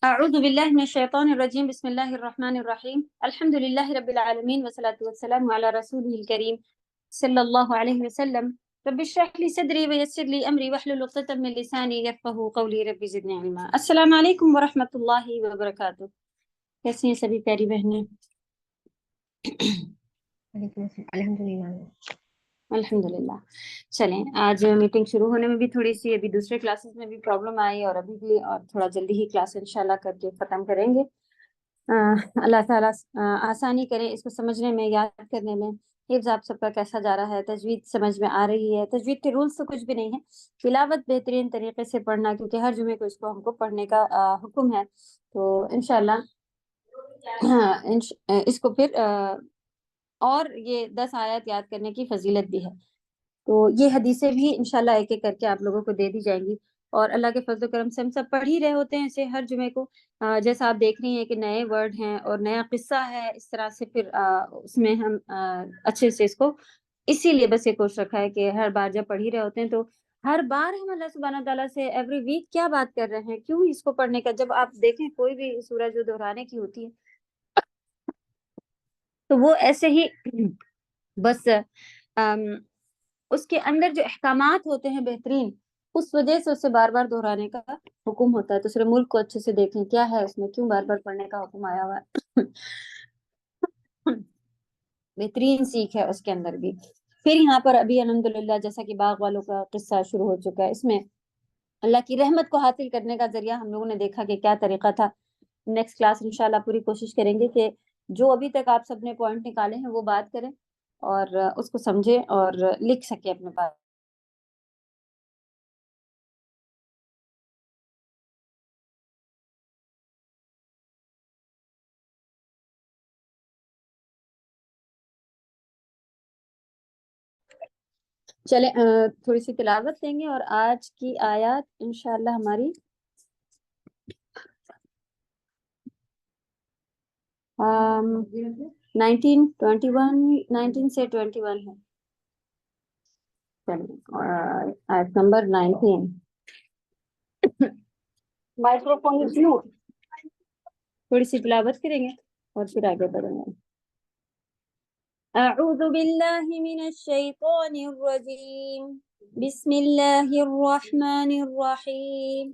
اعوذ باللہ من الشیطان الرجیم بسم اللہ الرحمن الرحیم الحمد للہ رب العالمین والصلاة والسلام علی رسولہ الکریم صلی اللہ علیہ وسلم رب اشرح لی صدری ویسر لی امری واحلل عقدۃ من لسانی یفقہوا قولی رب زدنی علما۔ السلام علیکم ورحمۃ اللہ وبرکاتہ۔ کیسی ہیں سبھی پیاری بہنیں؟ الحمدللہ۔ الحمدللہ۔ چلیں، آج میٹنگ شروع ہونے میں بھی تھوڑی سی ابھی دوسرے کلاسز میں بھی پرابلم آئی اور ابھی بھی اور تھوڑا جلدی ہی کلاس انشاءاللہ کر کے ختم کریں گے۔ اللہ تعالیٰ آسانی کرے اس کو سمجھنے میں، یاد کرنے میں۔ حفظ آپ سب کا کیسا جا رہا ہے؟ تجوید سمجھ میں آ رہی ہے؟ تجوید کے رولز تو کچھ بھی نہیں ہے، تلاوت بہترین طریقے سے پڑھنا، کیونکہ ہر جمعے کو اس کو ہم کو پڑھنے کا حکم ہے۔ تو انشاءاللہ اس کو پھر اور یہ 10 آیات یاد کرنے کی فضیلت بھی ہے، تو یہ حدیثیں بھی انشاءاللہ ایک ایک کر کے آپ لوگوں کو دے دی جائیں گی، اور اللہ کے فضل و کرم سے ہم سب پڑھ ہی رہے ہوتے ہیں اسے ہر جمعے کو۔ جیسا آپ دیکھ رہی ہیں کہ نئے ورڈ ہیں اور نیا قصہ ہے، اس طرح سے پھر اس میں ہم اچھے سے اس کو، اسی لیے بس یہ کوشش رکھا ہے کہ ہر بار جب پڑھ ہی رہے ہوتے ہیں تو ہر بار ہم اللہ سبحانہ تعالیٰ سے ایوری ویک کیا بات کر رہے ہیں، کیوں اس کو پڑھنے کا۔ جب آپ دیکھیں کوئی بھی سورہ جو دہرانے کی ہوتی ہے تو وہ ایسے ہی بس اس کے اندر جو احکامات ہوتے ہیں بہترین، اس وجہ سے اسے بار بار دہرانے کا حکم ہوتا ہے۔ تو سورہ ملک کو اچھے سے دیکھیں کیا ہے اس میں، کیوں بار بار پڑھنے کا حکم آیا ہوا ہے۔ بہترین سیکھ ہے اس کے اندر بھی۔ پھر یہاں پر ابھی الحمدللہ جیسا کہ باغ والوں کا قصہ شروع ہو چکا ہے، اس میں اللہ کی رحمت کو حاصل کرنے کا ذریعہ ہم لوگوں نے دیکھا کہ کیا طریقہ تھا۔ نیکسٹ کلاس انشاءاللہ پوری کوشش کریں گے کہ جو ابھی تک آپ سب نے پوائنٹ نکالے ہیں وہ بات کریں اور اس کو سمجھیں اور لکھ سکیں اپنے پاس۔ چلیں تھوڑی سی تلاوت دیں گے، اور آج کی آیات انشاءاللہ ہماری 19 سے 21 ہے۔ چلیں آیت نمبر 19۔ مائکروفون تھوڑی سی تلاوت کریں گے اور پھر آگے بڑھیں گے۔ اعوذ باللہ من الشیطان الرجیم، بسم اللہ الرحمن الرحیم۔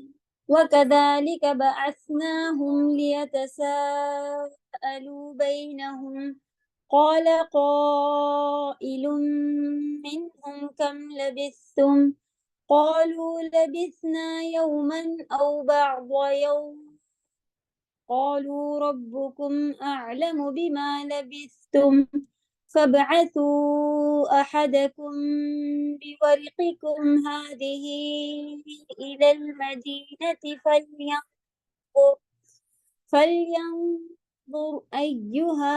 وَكَذَلِكَ بَعَثْنَاهُمْ لِيَتَسَاءَلُوا بَيْنَهُمْ قَالَ قَائِلٌ مِّنْهُمْ كَمْ لَبِثْتُمْ قَالُوا لَبِثْنَا يَوْمًا أَوْ بَعْضَ يَوْمٍ قَالُوا رَبُّكُمْ أَعْلَمُ بِمَا لَبِثْتُمْ فَابْعَثُوا أَحَدَكُمْ بِوَرِقِكُمْ هَٰذِهِ إِلَى الْمَدِينَةِ فَلْيَنظُرْ أَيُّهَا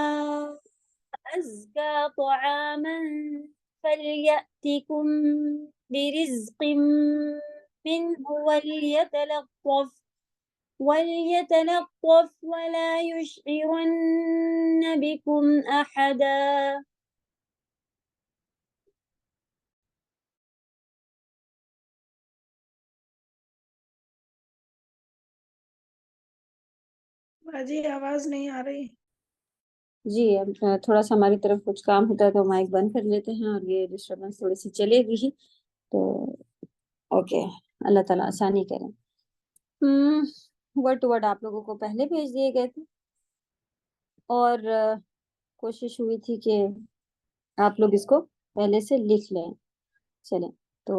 أَزْكَىٰ طَعَامًا فَلْيَأْتِكُم بِرِزْقٍ مِّنْهُ وليتلطف ولا يشعرن بكم أحدا۔ باجی آواز نہیں آ رہی۔ جی اب تھوڑا سا ہماری طرف کچھ کام ہوتا ہے تو مائک بند کر لیتے ہیں، اور یہ ڈسٹربنس تھوڑی سی چلے گی ہی، تو اوکے، اللہ تعالیٰ آسانی کریں۔ ورڈ ٹو ورڈ آپ لوگوں کو پہلے بھیج دیے گئے تھے، اور کوشش ہوئی تھی کہ آپ لوگ اس کو پہلے سے لکھ لیں۔ چلیں تو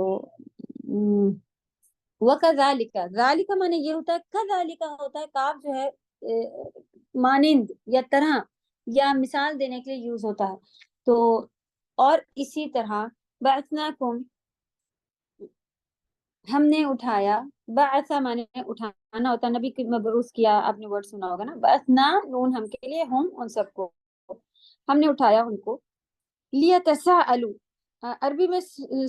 وَكَذَلِكَ، ذَلِكَ معنی یہ ہوتا ہے، كَذَلِكَ ہوتا ہے کاف جو ہے مانند یا طرح یا مثال دینے کے لیے یوز ہوتا ہے، تو اور اسی طرح بَعَثْنَاكُمْ ہم نے اٹھایا، بعثا معنی اٹھانا ہوتا ہے، نبی کی مبعوث کیا، آپ نے ورڈ سنا ہوگا نا، بعثنا نون ہم کے لیے، ہم ان سب کو، ہم نے اٹھایا ان کو، لیتساءلوا، عربی میں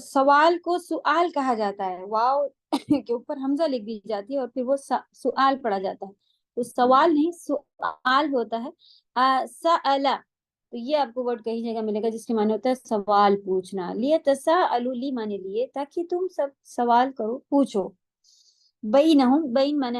سوال کو سؤال کہا جاتا ہے، واو کے اوپر حمزہ لکھ دی جاتی ہے اور پھر وہ سؤال پڑھا جاتا ہے، تو سوال نہیں سؤال ہوتا ہے۔ سألا، تو یہ آپ کو ورڈ کہیں جگہ ملے گا جس کے معنی ہوتا ہے سوال پوچھنا۔ لیتساءلوا، لی معنی لیے، تاکہ تم سب سوال کرو، پوچھو۔ بینہم، بین معنی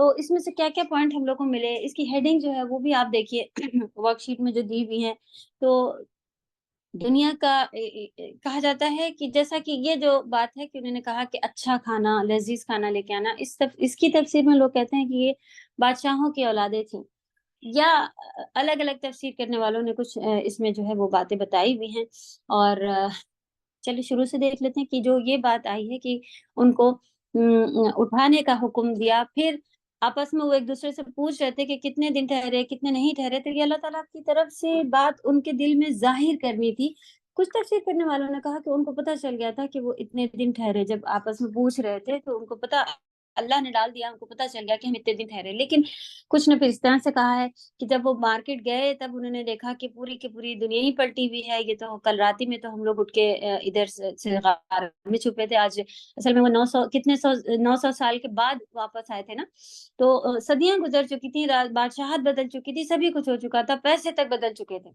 تو اس میں سے کیا کیا پوائنٹ ہم لوگ کو ملے، اس کی ہیڈنگ جو ہے وہ بھی آپ دیکھیے ورک شیٹ میں جو دی ہوئی ہے. تو دنیا کا کہا جاتا ہے کہ جیسا کہ یہ جو بات ہے کہ انہوں نے کہا کہ اچھا کھانا، لذیذ کھانا لے کے آنا، اس کی تفسیر میں لوگ کہتے ہیں کہ یہ بادشاہوں کی اولادیں تھیں، یا الگ الگ تفسیر کرنے والوں نے کچھ اس میں جو ہے وہ باتیں بتائی ہوئی ہیں. اور چلیے شروع سے دیکھ لیتے ہیں کہ جو یہ بات آئی ہے کہ ان کو اٹھانے کا حکم دیا، پھر آپس میں وہ ایک دوسرے سے پوچھ رہے تھے کہ کتنے دن ٹھہرے کتنے نہیں ٹھہرے، تو یہ اللہ تعالیٰ کی طرف سے بات ان کے دل میں ظاہر کرنی تھی. کچھ تفسیر کرنے والوں نے کہا کہ ان کو پتہ چل گیا تھا کہ وہ اتنے دن ٹھہرے، جب آپس میں پوچھ رہے تھے تو ان کو پتہ، اللہ نے ڈال دیا، ان کو پتہ چل گیا کہ ہم اتنے دن ٹھہرے. لیکن کچھ نے پھر اس طرح سے کہا ہے کہ جب وہ مارکیٹ گئے تب انہوں نے دیکھا کہ پوری کی پوری دنیا ہی پلٹی ہوئی ہے، یہ تو کل رات ہی میں تو ہم لوگ اٹھ کے ادھر سے غار میں چھپے تھے، آج اصل میں وہ 900 سال کے بعد واپس آئے تھے نا. تو صدیاں گزر چکی تھی، بادشاہت بدل چکی تھی، سبھی کچھ ہو چکا تھا، پیسے تک بدل چکے تھے.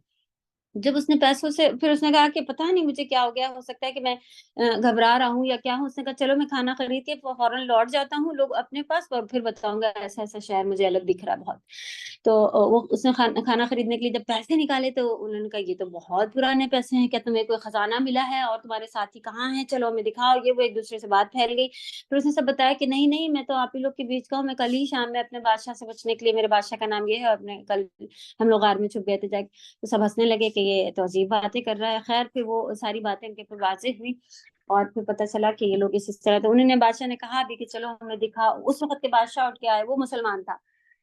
جب اس نے پیسوں سے پھر اس نے کہا کہ پتہ نہیں مجھے کیا ہو گیا، ہو سکتا ہے کہ میں گھبرا رہا ہوں یا کیا ہوں. اس نے کہا چلو میں کھانا خرید کے فوراً لوٹ جاتا ہوں لوگ اپنے پاس، اور پھر بتاؤں گا ایسا ایسا شہر مجھے الگ دکھ رہا بہت. تو وہ اس نے کھانا خریدنے کے لیے جب پیسے نکالے تو انہوں نے کہا یہ تو بہت پرانے پیسے ہیں، کیا تمہیں کوئی خزانہ ملا ہے اور تمہارے ساتھی کہاں ہیں، چلو ہمیں دکھاؤ. یہ وہ ایک دوسرے سے بات پھیل گئی. پھر اس نے سب بتایا کہ نہیں نہیں، میں تو آپ ہی لوگ کے بیچ کا ہوں، میں کل ہی شام میں اپنے بادشاہ سے بچنے کے لیے، میرے بادشاہ کا نام یہ ہے، اپنے کل ہم لوگ غار میں چھپ گئے تھے جا کے. تو سب ہنسنے لگے کہ یہ تو عجیب باتیں کر رہا ہے. خیر پھر وہ ساری باتیں ان کے پھر واضح ہوئی، اور پھر پتہ چلا کہ یہ لوگ اس طرح. تو انہوں نے بادشاہ نے کہا بھی کہ چلو ہمیں دکھاؤ. اس وقت کے بادشاہ اٹھ کے آئے، وہ مسلمان تھا،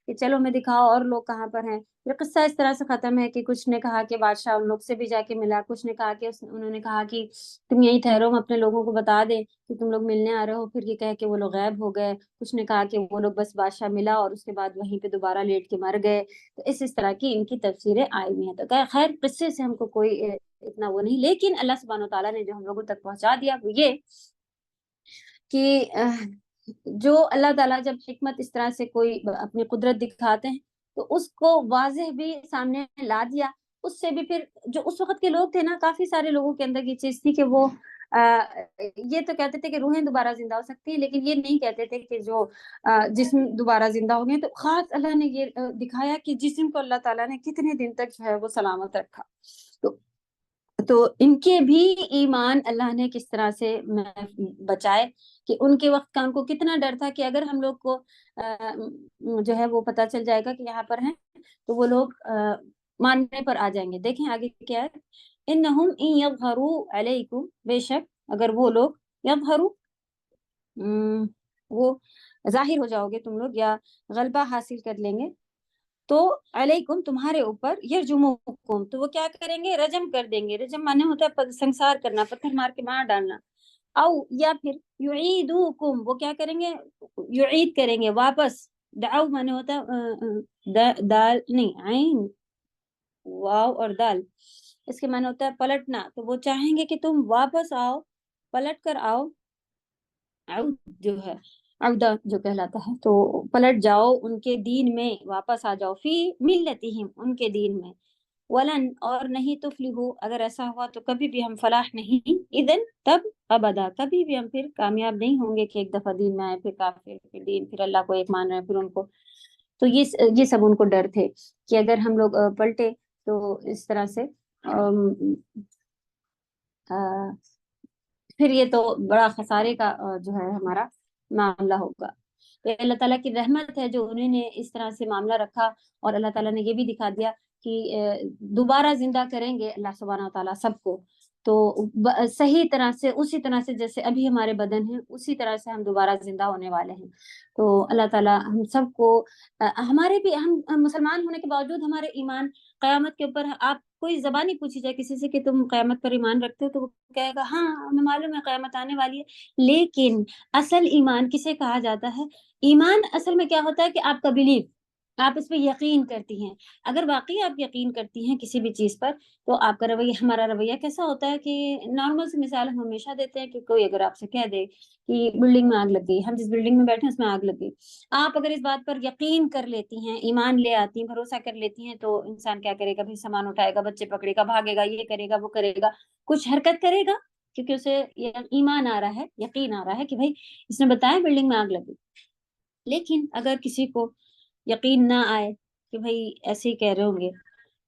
کہ چلو ہمیں دکھاؤ اور لوگ کہاں پر ہیں. یہ قصہ اس طرح سے ختم ہے کہ کچھ نے کہا کہ بادشاہ ان لوگ سے بھی جا کے ملا، کچھ نے کہا کہ انہوں نے کہا کہ تم یہیں ٹھہرو، ہم اپنے لوگوں کو بتا دیں کہ تم لوگ ملنے آ رہے ہو. پھر یہ کہہ کہ وہ لوگ غائب ہو گئے. کچھ نے کہا کہ وہ لوگ بس بادشاہ ملا اور اس کے بعد وہیں پہ دوبارہ لیٹ کے مر گئے. تو اس طرح کی ان کی تفسیریں آئی ہوئی ہیں. تو خیر قصے سے ہم کو کوئی اتنا وہ نہیں، لیکن اللہ سبحانہ وتعالیٰ نے جو ہم لوگوں تک پہنچا دیا وہ یہ کہ جو اللہ تعالیٰ جب حکمت اس طرح سے کوئی اپنی قدرت دکھاتے ہیں تو اس کو واضح بھی سامنے لا دیا. اس سے بھی پھر جو اس وقت کے لوگ تھے نا، کافی سارے لوگوں کے اندر یہ چیز تھی کہ وہ یہ تو کہتے تھے کہ روحیں دوبارہ زندہ ہو سکتی ہیں، لیکن یہ نہیں کہتے تھے کہ جو جسم دوبارہ زندہ ہو گئے. تو خاص اللہ نے یہ دکھایا کہ جسم کو اللہ تعالیٰ نے کتنے دن تک جو ہے وہ سلامت رکھا. تو ان کے بھی ایمان اللہ نے کس طرح سے بچائے، کہ ان کے وقت کا ان کو کتنا ڈر تھا کہ اگر ہم لوگ کو جو ہے وہ پتہ چل جائے گا کہ یہاں پر ہیں تو وہ لوگ ماننے پر آ جائیں گے. دیکھیں آگے کیا ہے، انہم ان یظہروا علیکم، بے شک اگر وہ لوگ یظہروا وہ ظاہر ہو جاؤ گے تم لوگ یا غلبہ حاصل کر لیں گے، تو علیکم تمہارے اوپر، یرجموکم تو وہ کیا کریں گے، رجم کر دیں گے. رجم مانے ہوتا ہے سنسار کرنا، پتھر مار کے مار ڈالنا. او یا پھر یعیدوکم، وہ کیا کریں گے، یعید کریں گے، واپس. دعو مانے ہوتا ہے دال نہیں، عین واو اور دال، اس کے معنی ہوتا ہے پلٹنا. تو وہ چاہیں گے کہ تم واپس آؤ، پلٹ کر آؤ. عود جو ہے عودہ جو کہلاتا ہے، تو پلٹ جاؤ ان کے دین میں، واپس آ جاؤ. فی ملتہم، ان کے دین میں. ولن اور نہیں تفلحوا، اگر ایسا ہوا تو کبھی بھی ہم فلاح نہیں. اذن تب، ابدا کبھی بھی ہم پھر کامیاب نہیں ہوں گے کہ ایک دفعہ دین میں آئے پھر کافر پھر دین پھر اللہ کو ایک مان رہے ہیں پھر ان کو. تو یہ سب ان کو ڈر تھے کہ اگر ہم لوگ پلٹے تو اس طرح سے پھر یہ تو بڑا خسارے کا جو ہے ہمارا معاملہ ہوگا. تو اللہ تعالیٰ کی رحمت ہے جو انہوں نے اس طرح سے معاملہ رکھا، اور اللہ تعالیٰ نے یہ بھی دکھا دیا کہ دوبارہ زندہ کریں گے اللہ سبحانہ وتعالیٰ سب کو. تو صحیح طرح سے، اسی طرح سے جیسے ابھی ہمارے بدن ہیں اسی طرح سے ہم دوبارہ زندہ ہونے والے ہیں. تو اللہ تعالیٰ ہم سب کو، ہمارے بھی، ہم مسلمان ہونے کے باوجود ہمارے ایمان قیامت کے اوپر. آپ کوئی زبانی پوچھی جائے کسی سے کہ تم قیامت پر ایمان رکھتے ہو تو وہ کہے گا ہاں ہمیں معلوم ہے قیامت آنے والی ہے. لیکن اصل ایمان کسے کہا جاتا ہے؟ ایمان اصل میں کیا ہوتا ہے کہ آپ کا بلیف، آپ اس پہ یقین کرتی ہیں. اگر واقعی آپ یقین کرتی ہیں کسی بھی چیز پر تو آپ کا رویہ، ہمارا رویہ کیسا ہوتا ہے کہ نارمل سی مثال ہم ہمیشہ دیتے ہیں کہ کوئی اگر آپ سے کہہ دے کہ بلڈنگ میں آگ لگ گئی، ہم جس بلڈنگ میں بیٹھے ہیں اس میں آگ لگ گئی، آپ اگر اس بات پر یقین کر لیتی ہیں، ایمان لے آتی ہیں، بھروسہ کر لیتی ہیں، تو انسان کیا کرے گا، بھی سامان اٹھائے گا، بچے پکڑے گا، بھاگے گا، یہ کرے گا وہ کرے گا، کچھ حرکت کرے گا، کیونکہ اسے ایمان آ رہا ہے، یقین آ رہا ہے کہ بھائی اس نے بتایا بلڈنگ میں آگ لگی. لیکن اگر کسی کو یقین نہ آئے کہ بھائی ایسے ہی کہہ رہے ہوں گے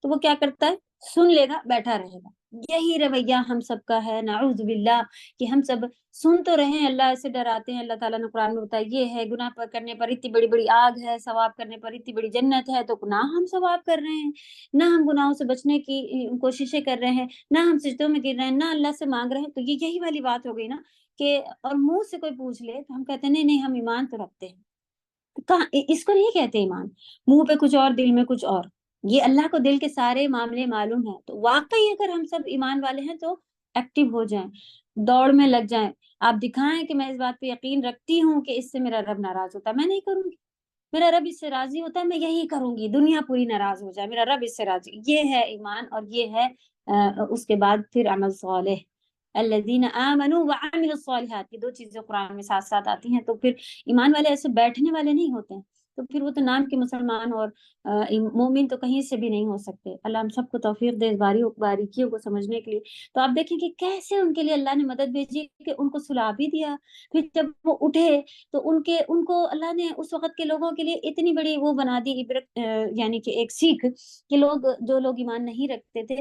تو وہ کیا کرتا ہے، سن لے گا، بیٹھا رہے گا۔ یہی رویہ ہم سب کا ہے، نعوذ باللہ، کہ ہم سب سن تو رہے ہیں، اللہ سے ڈراتے ہیں، اللہ تعالیٰ نے قرآن میں بتایا یہ ہے، گناہ پر کرنے پر اتنی بڑی بڑی آگ ہے، ثواب کرنے پر اتنی بڑی جنت ہے، تو نہ ہم ثواب کر رہے ہیں، نہ ہم گناہوں سے بچنے کی کوششیں کر رہے ہیں، نہ ہم سجدوں میں گر رہے ہیں، نہ اللہ سے مانگ رہے ہیں۔ تو یہ یہی والی بات ہو گئی نا کہ اور منہ سے کوئی پوچھ لے تو ہم کہتے ہیں نہیں نہیں ہم ایمان تو رکھتے ہیں۔ کہاں اس کو نہیں کہتے ایمان، منہ پہ کچھ اور دل میں کچھ اور۔ یہ اللہ کو دل کے سارے معاملے معلوم ہیں، تو واقعی اگر ہم سب ایمان والے ہیں تو ایکٹیو ہو جائیں، دوڑ میں لگ جائیں، آپ دکھائیں کہ میں اس بات پہ یقین رکھتی ہوں کہ اس سے میرا رب ناراض ہوتا ہے، میں نہیں کروں گی، میرا رب اس سے راضی ہوتا ہے، میں یہی کروں گی، دنیا پوری ناراض ہو جائے میرا رب اس سے راضی۔ یہ ہے ایمان، اور یہ ہے اس کے بعد پھر عمل صالح، الذین آمنوا وعملوا الصالحات، یہ دو چیزیں قرآن میں ساتھ ساتھ آتی ہیں۔ تو پھر ایمان والے ایسے بیٹھنے والے نہیں ہوتے ہیں، تو پھر وہ تو نام کے مسلمان اور مومن تو کہیں سے بھی نہیں ہو سکتے۔ اللہ ہم سب کو توفیق دے باریکیوں کو سمجھنے کے لیے۔ تو آپ دیکھیں کہ کیسے ان کے لیے اللہ نے مدد بھیجی کہ ان کو سلا بھی دیا، پھر جب وہ اٹھے تو ان کو اللہ نے اس وقت کے لوگوں کے لیے اتنی بڑی وہ بنا دی عبرت، یعنی کہ ایک سیکھ، کہ جو لوگ ایمان نہیں رکھتے تھے،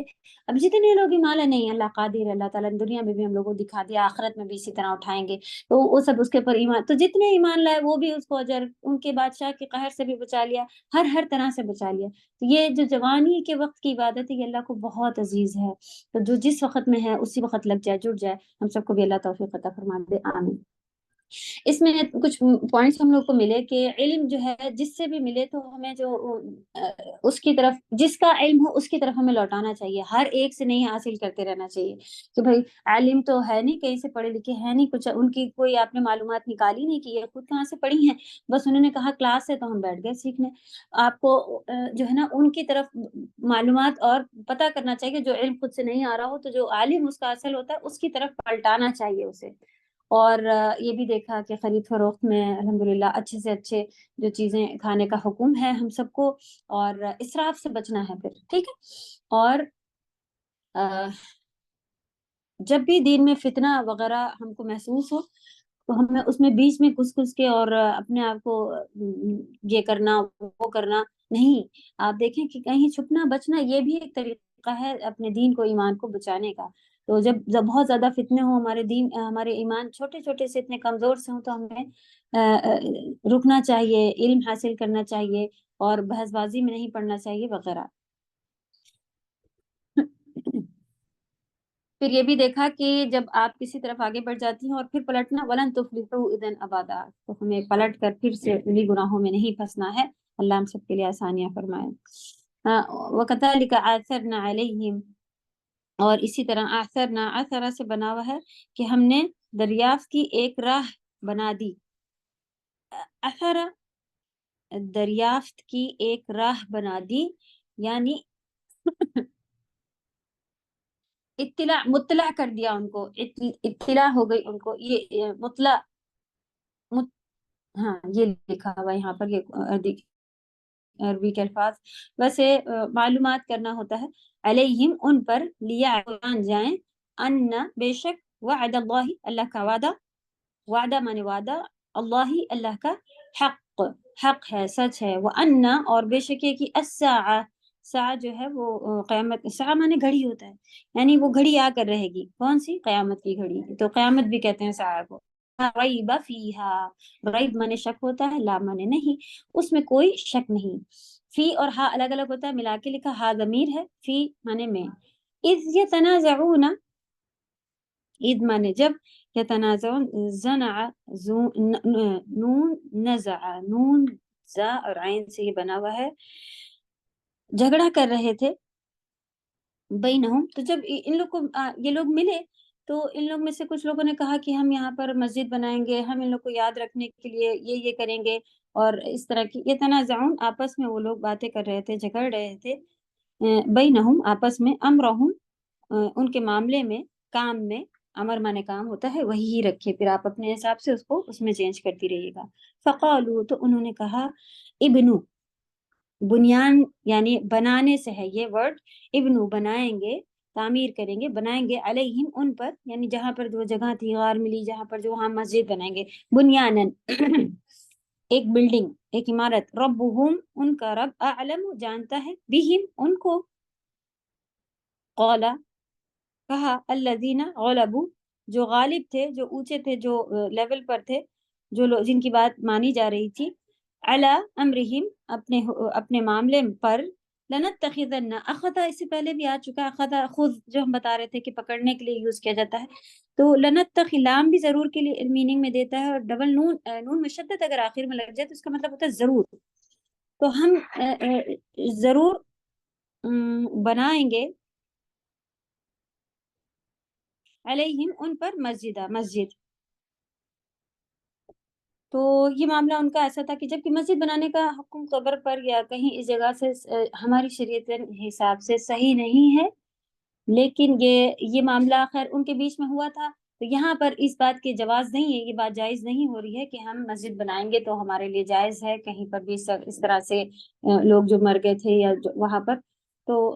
اب جتنے لوگ ایمان لائے نہیں، اللہ قادر ہے، اللہ تعالیٰ نے دنیا میں بھی ہم لوگوں کو دکھا دیا، آخرت میں بھی اسی طرح اٹھائیں گے، تو وہ سب اس کے اوپر ایمان، تو جتنے ایمان لائے وہ بھی اس کو اجر، ان کے بادشاہ کے قہر سے بھی بچا لیا، ہر طرح سے بچا لیا۔ تو یہ جو جوانی کے وقت کی عبادت ہے یہ اللہ کو بہت عزیز ہے، تو جو جس وقت میں ہے اسی وقت لگ جائے، جڑ جائے۔ ہم سب کو بھی اللہ توفیق عطا فرما دے، آمین۔ اس میں کچھ پوائنٹس ہم لوگ کو ملے کہ علم جو ہے جس سے بھی ملے تو ہمیں جو اس کی طرف، جس کا علم ہو اس کی طرف ہمیں لوٹانا چاہیے، ہر ایک سے نہیں حاصل کرتے رہنا چاہیے کہ بھائی عالم تو ہے نہیں، کہیں سے پڑھے لکھے ہے نہیں، کچھ ان کی کوئی آپ نے معلومات نکالی نہیں کہ یہ خود کہاں سے پڑھی ہیں، بس انہوں نے کہا کلاس ہے تو ہم بیٹھ گئے سیکھنے۔ آپ کو جو ہے نا ان کی طرف معلومات اور پتہ کرنا چاہیے، جو علم خود سے نہیں آ رہا ہو تو جو عالم اس کا اصل ہوتا ہے اس کی طرف پلٹانا چاہیے اسے۔ اور یہ بھی دیکھا کہ خرید فروخت میں الحمدللہ اچھے سے اچھے جو چیزیں کھانے کا حکم ہے ہم سب کو، اور اسراف سے بچنا ہے پھر، ٹھیک ہے۔ اور جب بھی دین میں فتنہ وغیرہ ہم کو محسوس ہو تو ہمیں اس میں بیچ میں گھس کے اور اپنے آپ کو یہ کرنا وہ کرنا نہیں۔ آپ دیکھیں کہ کہیں چھپنا بچنا یہ بھی ایک طریقہ ہے اپنے دین کو ایمان کو بچانے کا۔ تو جب بہت زیادہ فتنے ہوں، ہمارے ایمان چھوٹے چھوٹے سے اتنے کمزور سے ہوں، تو ہمیں رکنا چاہیے، علم حاصل کرنا چاہیے، اور بحث بازی میں نہیں پڑنا چاہیے وغیرہ۔ پھر یہ بھی دیکھا کہ جب آپ کسی طرف آگے بڑھ جاتی ہیں اور پھر پلٹنا، ولن تفلحوا اذا ابدا، تو ہمیں پلٹ کر پھر سے انہیں گناہوں میں نہیں پھنسنا ہے۔ اللہ ہم سب کے لیے آسانیاں فرمائے۔ وَكَذَلِكَ آثَرْنَا عَلَيْهِمْ، اور اسی طرح آثرنا آثرا سے بنا ہوا ہے کہ ہم نے دریافت کی ایک راہ بنا دی، اثرا دریافت کی ایک راہ بنا دی، یعنی مطلع کر دیا ان کو، اطلاع ہو گئی ان کو، یہ مطلع ہاں یہ لکھا ہوا یہاں پر، یہ عربی کے الفاظ، ویسے معلومات کرنا ہوتا ہے، علیہم ان پر، لیا جان جائیں، ان بے شک، وعد اللہ اللہ کا وعدہ، وعدہ مانے وعدہ، اللہ اللہ کا، حق ہے، سچ ہے، وان اور بے شک یہ کہ الساعہ، ساعہ جو ہے وہ قیامت، ساعہ مانے گھڑی ہوتا ہے، یعنی وہ گھڑی آ کر رہے گی، کون سی؟ قیامت کی گھڑی، تو قیامت بھی کہتے ہیں ساعہ کو۔ ریب فیہا، ریب مانے شک ہوتا ہے، لا مانے نہیں، اس میں کوئی شک نہیں۔ فی اور ہا الگ الگ ہوتا ہے، ملا کے لکھا، ہا ضمیر ہے، فی مانے میں۔ اذ یتنازعون، اذ مانے جب، یتنازعون، نون نزع، نون زا اور عین سے یہ بنا ہوا ہے، جھگڑا کر رہے تھے، بینہم، تو جب ان لوگ کو یہ لوگ ملے تو ان لوگ میں سے کچھ لوگوں نے کہا کہ ہم یہاں پر مسجد بنائیں گے، ہم ان لوگ کو یاد رکھنے کے لیے یہ کریں گے، اور اس طرح کی یہ تنازعون، آپس میں وہ لوگ باتیں کر رہے تھے، جھگڑ رہے تھے، بینہم آپس میں، امرہم ان کے معاملے میں، کام میں، امر مانے کام ہوتا ہے، وہی ہی رکھے، پھر آپ اپنے حساب سے اس کو اس میں چینج کرتی رہیے گا۔ فقالو، تو انہوں نے کہا، ابنو، بنیان یعنی بنانے سے ہے یہ ورڈ، ابنو بنائیں گے، تعمیر کریں گے، بنائیں گے، علیہم ان پر، یعنی جہاں پر جو جگہ تھی، غار ملی جہاں پر، جو وہاں مسجد بنائیں گے، بنیانن ایک بلڈنگ، ایک عمارت، ربہم ان کا رب، اعلم جانتا ہے، بہم ان کو، قولا کہا، الذین غلبوا جو غالب تھے، جو اونچے تھے، جو لیول پر تھے، جو لوگ جن کی بات مانی جا رہی تھی، علی امرہم اپنے معاملے پر، لنتخذن اخذ، اس سے پہلے بھی آ چکا اخذ، خذ جو ہم بتا رہے تھے کہ پکڑنے کے لیے یوز کیا جاتا ہے، تو لنتخ لام بھی ضرور کے لیے میننگ میں دیتا ہے، اور ڈبل نون مشدد اگر آخر میں لگ جائے تو اس کا مطلب ہوتا ہے ضرور، تو ہم ضرور بنائیں گے علیہم ان پر مسجد. تو یہ معاملہ ان کا ایسا تھا کہ جب کہ مسجد بنانے کا حکم قبر پر یا کہیں اس جگہ سے ہماری شریعت حساب سے صحیح نہیں ہے، لیکن یہ معاملہ خیر ان کے بیچ میں ہوا تھا، تو یہاں پر اس بات کی جواز نہیں ہے، یہ بات جائز نہیں ہو رہی ہے کہ ہم مسجد بنائیں گے تو ہمارے لیے جائز ہے کہیں پر بھی اس طرح سے لوگ جو مر گئے تھے یا وہاں پر، تو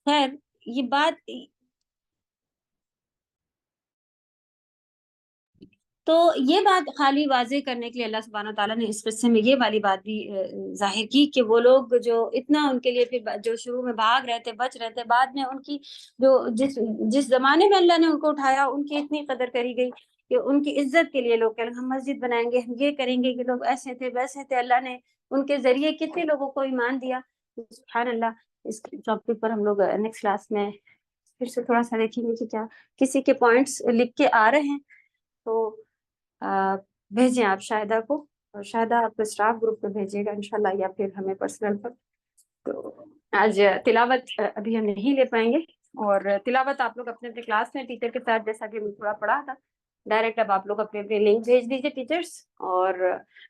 خیر یہ بات، تو یہ بات خالی واضح کرنے کے لیے اللہ سبحانہ وتعالیٰ نے اس قصے میں یہ والی بات بھی ظاہر کی کہ وہ لوگ جو اتنا ان کے لیے پھر جو شروع میں بھاگ رہے تھے، بچ رہے تھے، بعد میں ان کی جو جس زمانے میں اللہ نے ان کو اٹھایا ان کی اتنی قدر کری گئی کہ ان کی عزت کے لیے لوگ کہ ہم مسجد بنائیں گے، ہم یہ کریں گے، کہ لوگ ایسے تھے ویسے تھے، اللہ نے ان کے ذریعے کتنے لوگوں کو ایمان دیا. سبحان اللہ. اس ٹاپک پر ہم لوگ نیکسٹ کلاس میں پھر سے تھوڑا سا دیکھیں گے کہ کیا کسی کے پوائنٹس لکھ کے آ رہے ہیں تو بھیجیں آپ شاہدہ کو، اور شاہدہ آپ کو اسٹاف گروپ پہ بھیجیے گا انشاءاللہ، یا پھر ہمیں پرسنل پر. تو آج تلاوت ابھی ہم نہیں لے پائیں گے، اور تلاوت آپ لوگ اپنے اپنے کلاس میں ٹیچر کے ساتھ، جیسا کہ تھوڑا پڑھا تھا ڈائریکٹ، اب آپ لوگ اپنے اپنے لنک بھیج دیجیے ٹیچرس، اور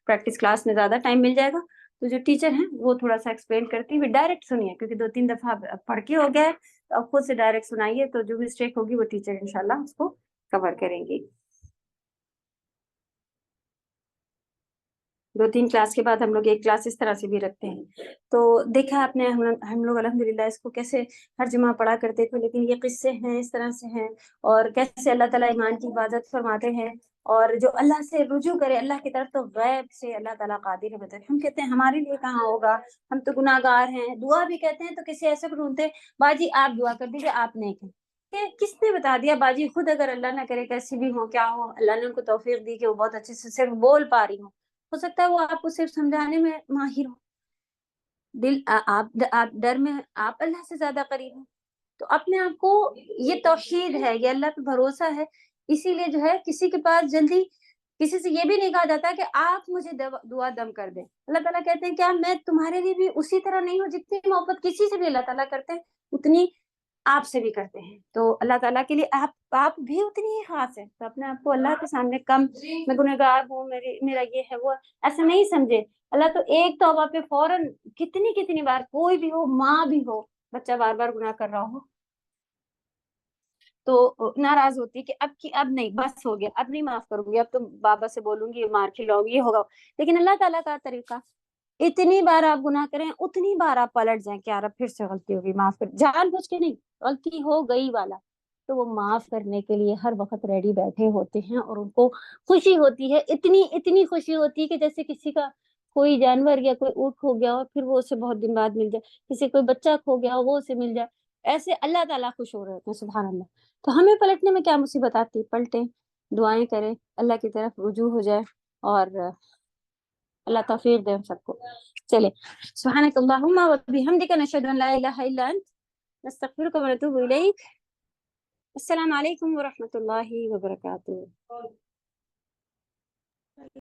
پریکٹس کلاس میں زیادہ ٹائم مل جائے گا، تو جو ٹیچر ہیں وہ تھوڑا سا ایکسپلین کرتی ہوئی ڈائریکٹ سنیے، کیونکہ 2-3 دفعہ پڑھ کے ہو گیا ہے، تو اب خود سے ڈائریکٹ سنائیے، تو جو مسٹیک ہوگی وہ ٹیچر انشاءاللہ اس کو کور کریں گی. 2-3 کلاس کے بعد ہم لوگ ایک کلاس اس طرح سے بھی رکھتے ہیں. تو دیکھا آپ نے ہم لوگ الحمدللہ اس کو کیسے ہر جمعہ پڑھا کرتے تھے، لیکن یہ قصے ہیں اس طرح سے ہیں، اور کیسے اللہ تعالیٰ ایمان کی حفاظت فرماتے ہیں، اور جو اللہ سے رجوع کرے اللہ کی طرف تو غیب سے اللہ تعالیٰ قادر ہے. بتائیں ہم کہتے ہیں ہمارے لیے کہاں ہوگا، ہم تو گناہ گار ہیں، دعا بھی کہتے ہیں تو کسی ایسے کو ڈھونڈتے باجی آپ دعا کر دیجیے، آپ نہیں کہ کس نے بتا دیا باجی، خود اگر اللہ نہ کرے کیسی بھی ہو کیا ہو، اللہ نے ان کو توفیق دی کہ وہ بہت اچھے سے صرف بول پا رہی ہوں، ہو سکتا ہے وہ آپ کو صرف سمجھانے میں ماہر ہو، دل آپ ڈر میں آپ اللہ سے زیادہ قریب ہیں، تو اپنے آپ کو، یہ توحید ہے، یہ اللہ پہ بھروسہ ہے. اسی لیے جو ہے کسی کے پاس جلدی کسی سے یہ بھی نہیں کہا جاتا کہ آپ مجھے دعا دم کر دیں. اللہ تعالیٰ کہتے ہیں کیا میں تمہارے لیے بھی اسی طرح نہیں ہوں، جتنی محبت کسی سے بھی اللہ تعالیٰ کرتے ہیں اتنی آپ سے بھی کرتے ہیں. تو اللہ تعالیٰ کے لیے آپ بھی اتنی ہی خاص ہے، تو اپنے آپ کو اللہ کے سامنے کم، میں گنہگار ہوں، میرا یہ ہے وہ ایسا نہیں سمجھے. اللہ تو ایک توبہ پہ فوراً کتنی بار، کوئی بھی ہو، ماں بھی ہو، بچہ بار بار گناہ کر رہا ہو تو ناراض ہوتی ہے کہ اب نہیں، بس ہو گیا، اب نہیں معاف کروں گی، اب تو بابا سے بولوں گی، مار کھلاؤں گی، یہ ہوگا. لیکن اللہ تعالیٰ کا طریقہ، اتنی بار آپ گناہ کریں اتنی بار آپ پلٹ جائیں کہ یار اب پھر سے غلطی ہوگی، معاف کر، جان بوجھ کے نہیں، غلطی ہو گئی والا، تو وہ معاف کرنے کے لیے ہر وقت ریڈی بیٹھے ہوتے ہیں، اور ان کو خوشی ہوتی ہے، اتنی خوشی ہوتی ہے کہ جیسے کسی کا کوئی جانور یا کوئی اونٹ کھو گیا ہو، پھر وہ اسے بہت دن بعد مل جائے، کسی کوئی بچہ کھو گیا ہو وہ اسے مل جائے، ایسے اللہ تعالیٰ خوش ہو رہے ہوتے ہیں. سبحان اللہ. تو ہمیں پلٹنے میں کیا مصیبت آتی، پلٹیں، دعائیں کریں، اللہ کی طرف رجوع ہو جائے، اور اللہ توفیق دے ہم سب کو. چلے، سبحانک اللہم و بحمدک، نشہد ان لا الہ الا انت، نستغفرک و نتوب الیک. السلام علیکم ورحمۃ اللہ وبرکاتہ.